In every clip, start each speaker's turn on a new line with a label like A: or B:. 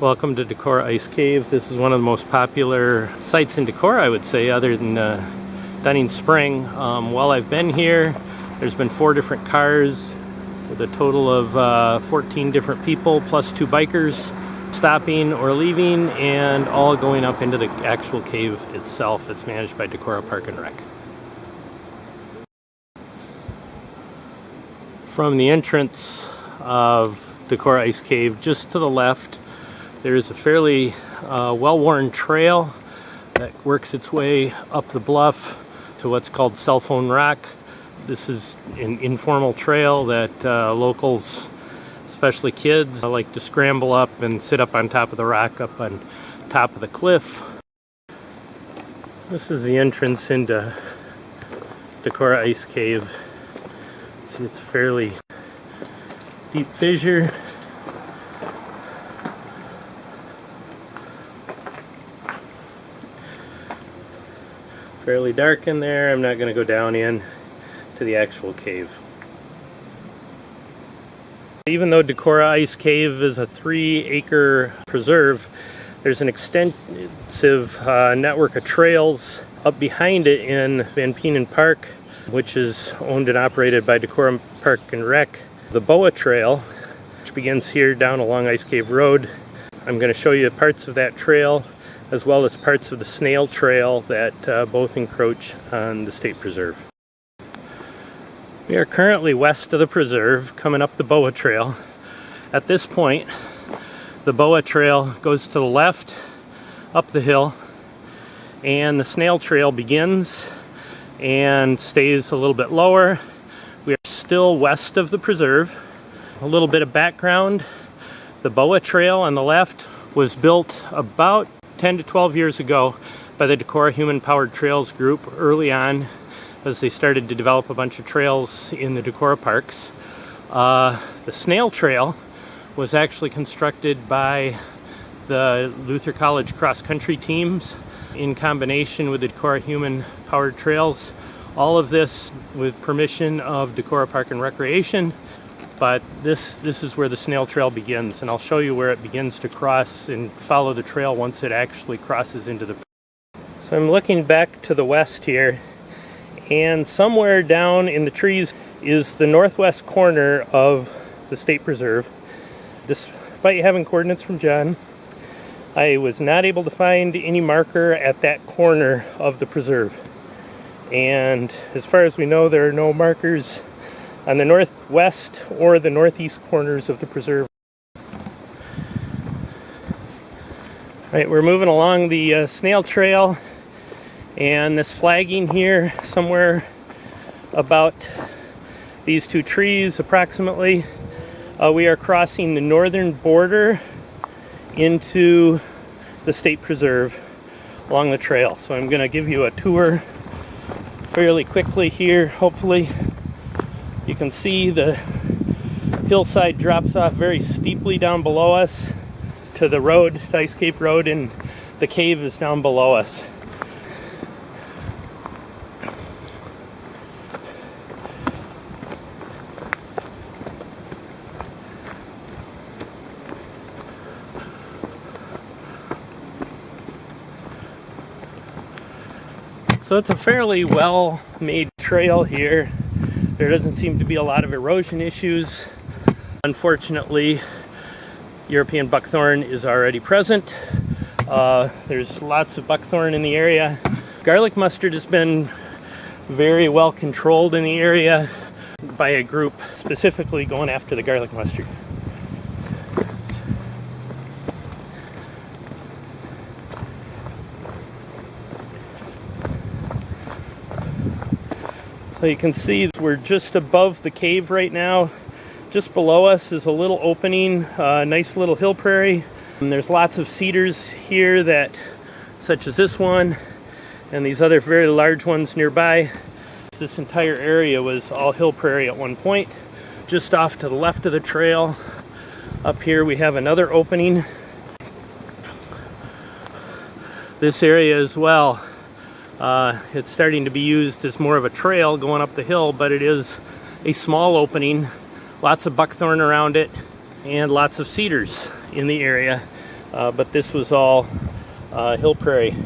A: Welcome to Decorah Ice Cave. This is one of the most popular sites in Decorah, I would say, other than Dunning Spring. While I've been here, there's been 4 different cars with a total of 14 different people, plus 2 bikers stopping or leaving, and all going up into the actual cave itself. It's managed by Decorah Park and Rec. From the entrance of Decorah Ice Cave, just to the left, there is a fairly well-worn trail that works its way up the bluff to what's called Cell Phone Rock. This is an informal trail that locals, especially kids, like to scramble up and sit up on top of the rock, up on top of the cliff. This is the entrance into Decorah Ice Cave. See, it's a fairly deep fissure. Fairly dark in there. I'm not going to go down in to the actual cave. Even though Decorah Ice Cave is a 3-acre preserve, there's an extensive network of trails up behind it in Van Penen Park, which is owned and operated by Decorah Park and Rec. The Boa Trail, which begins here down along Ice Cave Road. I'm going to show you parts of that trail, as well as parts of the Snail Trail that both encroach on the state preserve. We are currently west of the preserve, coming up the Boa Trail. At this point, the Boa Trail goes to the left, up the hill, and the Snail Trail begins and stays a little bit lower. We are still west of the preserve. A little bit of background: the Boa Trail on the left was built about 10 to 12 years ago by the Decorah Human Powered Trails group early on, as they started to develop a bunch of trails in the Decorah parks. The Snail Trail was actually constructed by the Luther College cross-country teams in combination with the Decorah Human Powered Trails. All of this with permission of Decorah Park and Recreation. But this is where the Snail Trail begins, and I'll show you where it begins to cross and follow the trail once it actually crosses into the... So I'm looking back to the west here, and somewhere down in the trees is the northwest corner of the state preserve. Despite having coordinates from John, I was not able to find any marker at that corner of the preserve. And as far as we know, there are no markers on the northwest or the northeast corners of the preserve. Alright, we're moving along the Snail Trail, and this flagging here, somewhere about these 2 trees approximately, we are crossing the northern border into the state preserve along the trail. So I'm going to give you a tour fairly quickly here. Hopefully you can see the hillside drops off very steeply down below us to the road, to Ice Cave Road, and the cave is down below us. So it's a fairly well-made trail here. There doesn't seem to be a lot of erosion issues. Unfortunately, European buckthorn is already present. There's lots of buckthorn in the area. Garlic mustard has been very well controlled in the area by a group specifically going after the garlic mustard. So you can see we're just above the cave right now. Just below us is a little opening, nice little hill prairie. And there's lots of cedars here, such as this one, and these other very large ones nearby. This entire area was all hill prairie at one point. Just off to the left of the trail, up here we have another opening. This area as well. It's starting to be used as more of a trail going up the hill, but it is a small opening, lots of buckthorn around it, and lots of cedars in the area but this was all hill prairie.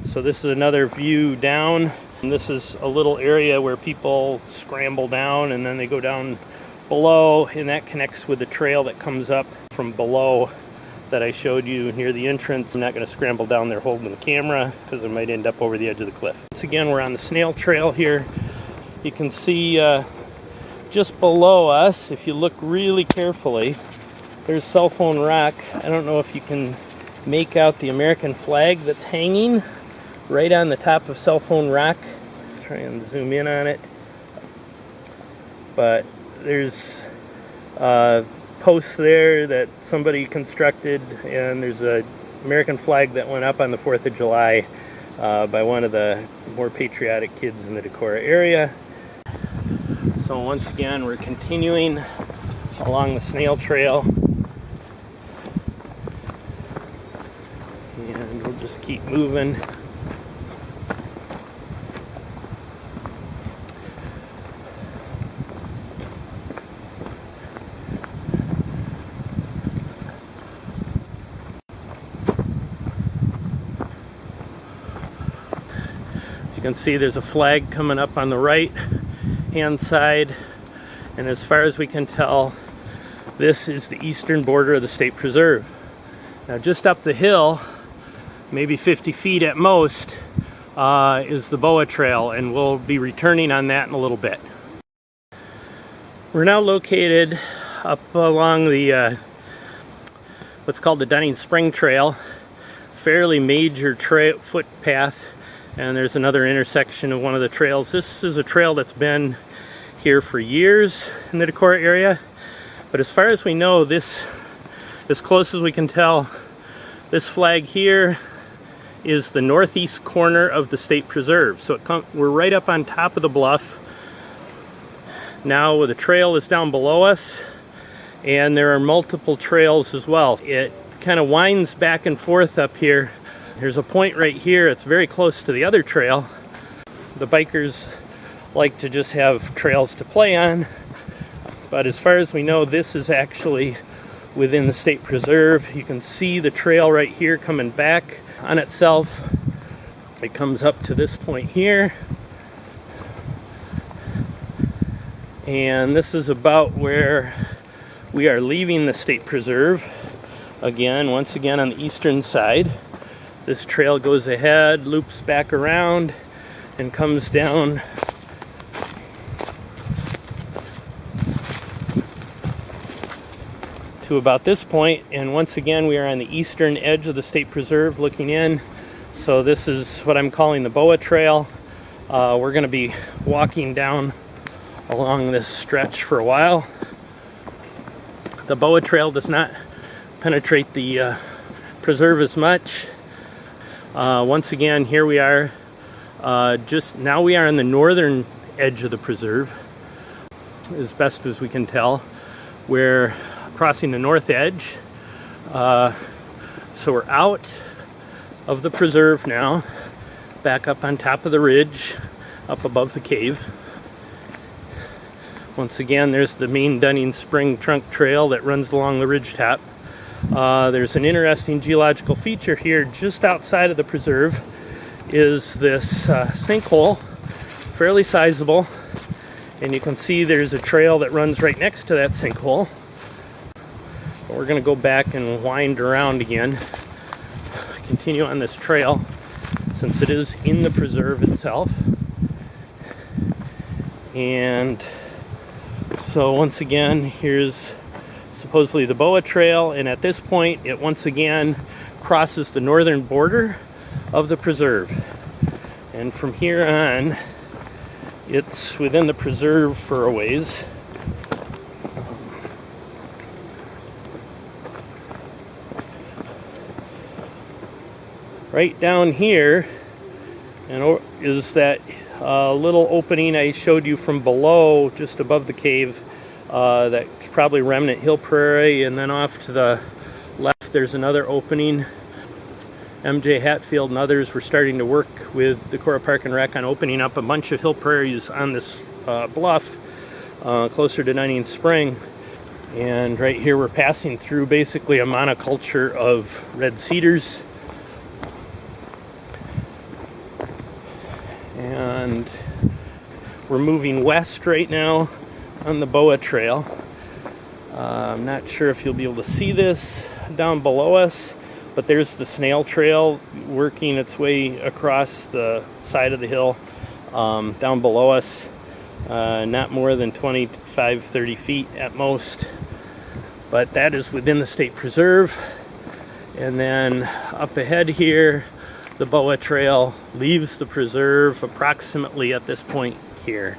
A: So this is another view down, and this is a little area where people scramble down and then they go down below, and that connects with the trail that comes up from below that I showed you near the entrance. I'm not going to scramble down there holding the camera because I might end up over the edge of the cliff. Once again, we're on the snail trail here. You can see just below us, if you look really carefully, there's Cell Phone Rock. I don't know if you can make out the American flag that's hanging right on the top of Cell Phone Rock. Try and zoom in on it. But there's posts there that somebody constructed, and there's a American flag that went up on the 4th of July by one of the more patriotic kids in the Decorah area. So once again, we're continuing along the snail trail, and we'll just keep moving. You can see there's a flag coming up on the right hand side, and as far as we can tell, this is the eastern border of the state preserve. Now just up the hill, maybe 50 feet at most, is the Boa Trail, and we'll be returning on that in a little bit. We're now located up along the what's called the Dunning Spring Trail, fairly major footpath. And there's another intersection of one of the trails. This is a trail that's been here for years in the Decorah area. But as far as we know, this, as close as we can tell, this flag here is the northeast corner of the state preserve. So we're right up on top of the bluff. Now the trail is down below us, and there are multiple trails as well. It kind of winds back and forth up here. There's a point right here, it's very close to the other trail. The bikers like to just have trails to play on, but as far as we know, this is actually within the state preserve. You can see the trail right here coming back on itself. It comes up to this point here, and this is about where we are leaving the state preserve. Again, once again on the eastern side. This trail goes ahead, loops back around, and comes down to about this point. And once again, we are on the eastern edge of the state preserve looking in. So this is what I'm calling the Boa Trail. We're going to be walking down along this stretch for a while. The Boa Trail does not penetrate the preserve as much. Once again, here we are, just now we are on the northern edge of the preserve, as best as we can tell. We're crossing the north edge, so we're out of the preserve now, back up on top of the ridge, up above the cave. Once again, there's the main Dunning Spring Trunk Trail that runs along the ridge top. There's an interesting geological feature here just outside of the preserve, is this sinkhole, fairly sizable, and you can see there's a trail that runs right next to that sinkhole. But we're going to go back and wind around again, continue on this trail since it is in the preserve itself. And so once again, here's supposedly the Boa Trail, and at this point it once again crosses the northern border of the preserve, and from here on it's within the preserve for a ways. Right down here and is that little opening I showed you from below, just above the cave. That's probably remnant hill prairie, and then off to the left there's another opening. MJ Hatfield and others were starting to work with Decorah Park and Rec on opening up a bunch of hill prairies on this bluff closer to Dunning Spring. And right here we're passing through basically a monoculture of red cedars. And we're moving west right now on the Boa Trail. I'm not sure if you'll be able to see this down below us, but there's the snail trail working its way across the side of the hill down below us. Not more than 25-30 feet at most, but that is within the state preserve. And then up ahead here, the Boa Trail leaves the preserve approximately at this point here.